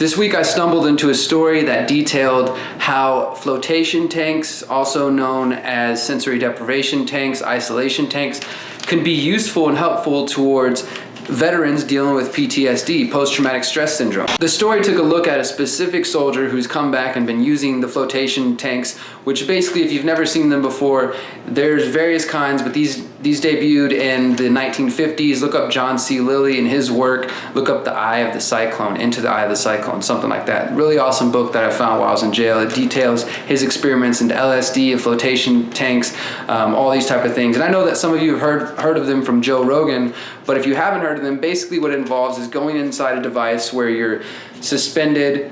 This week I stumbled into a story that detailed how flotation tanks, also known as sensory deprivation tanks, isolation tanks, can be useful and helpful towards veterans dealing with PTSD, post-traumatic stress syndrome. The story took a look at a specific soldier who's come back and been using the flotation tanks, which basically, if you've never seen them before, there's various kinds, but these debuted in the 1950s. Look up John C. Lilly and his work. Look up The Eye of the Cyclone, Into the Eye of the Cyclone, something like that. Really awesome book that I found while I was in jail. It details his experiments into LSD and flotation tanks, all these type of things. And I know that some of you have heard of them from Joe Rogan, but if you haven't heard of them, basically what it involves is going inside a device where you're suspended,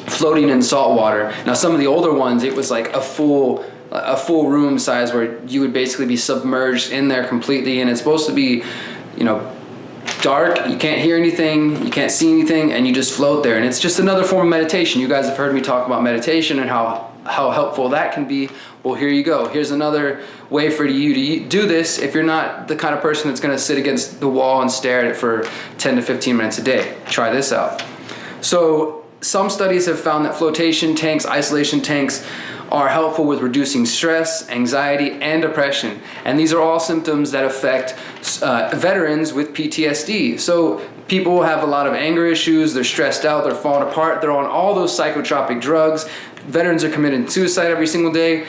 floating in salt water. Now, some of the older ones, it was like a full room size where you would basically be submerged in there completely, and it's supposed to be, dark, you can't hear anything, you can't see anything, and you just float there. And it's just another form of meditation. You guys have heard me talk about meditation and how helpful that can be. Well, here you go. Here's another way for you to do this if you're not the kind of person that's going to sit against the wall and stare at it for 10 to 15 minutes a day. Try this out. So some studies have found that flotation tanks, isolation tanks, are helpful with reducing stress, anxiety, and depression. And these are all symptoms that affect veterans with PTSD. So people have a lot of anger issues, they're stressed out, they're falling apart, they're on all those psychotropic drugs. Veterans are committing suicide every single day.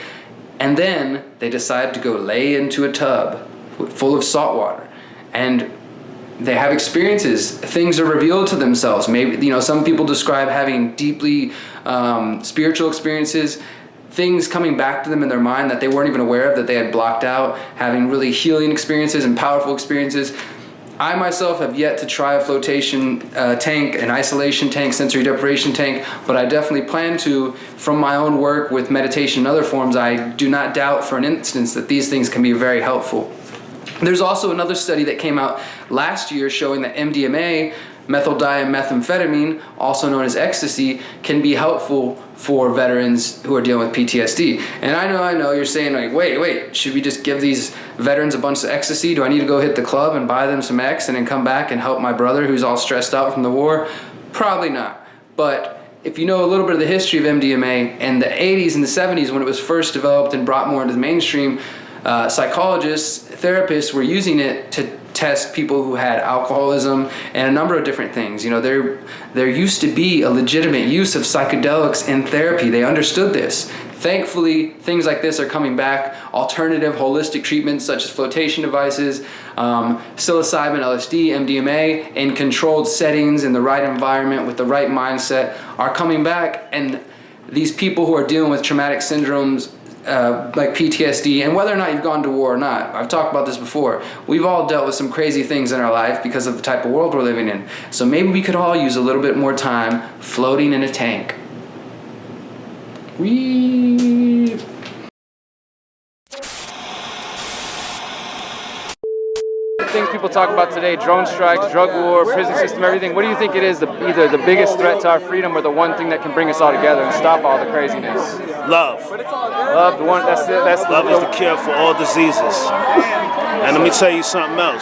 And then they decide to go lay into a tub full of salt water. And they have experiences. Things are revealed to themselves. Maybe, some people describe having deeply spiritual experiences, things coming back to them in their mind that they weren't even aware of, that they had blocked out, having really healing experiences and powerful experiences. I myself have yet to try a flotation tank, an isolation tank, sensory deprivation tank, but I definitely plan to from my own work with meditation and other forms. I do not doubt for an instance that these things can be very helpful. There's also another study that came out last year showing that MDMA, methyl-dimethamphetamine, also known as ecstasy, can be helpful for veterans who are dealing with PTSD. And I know, you're saying like, wait, should we just give these veterans a bunch of ecstasy? Do I need to go hit the club and buy them some X and then come back and help my brother who's all stressed out from the war? Probably not. But if you know a little bit of the history of MDMA, in the 80s and the 70s when it was first developed and brought more into the mainstream, psychologists, therapists were using it to test people who had alcoholism and a number of different things. There used to be a legitimate use of psychedelics in therapy. They understood this. Thankfully, things like this are coming back. Alternative holistic treatments such as flotation devices, psilocybin, LSD, MDMA in controlled settings in the right environment with the right mindset are coming back. And these people who are dealing with traumatic syndromes like PTSD, and whether or not you've gone to war or not, I've talked about this before, we've all dealt with some crazy things in our life because of the type of world we're living in. So maybe we could all use a little bit more time floating in a tank. Things people talk about today, drone strikes, drug war, prison system, everything. What do you think it is, either the biggest threat to our freedom or the one thing that can bring us all together and stop all the craziness? Love. Love, the one, that's Love is the cure for all diseases. And let me tell you something else.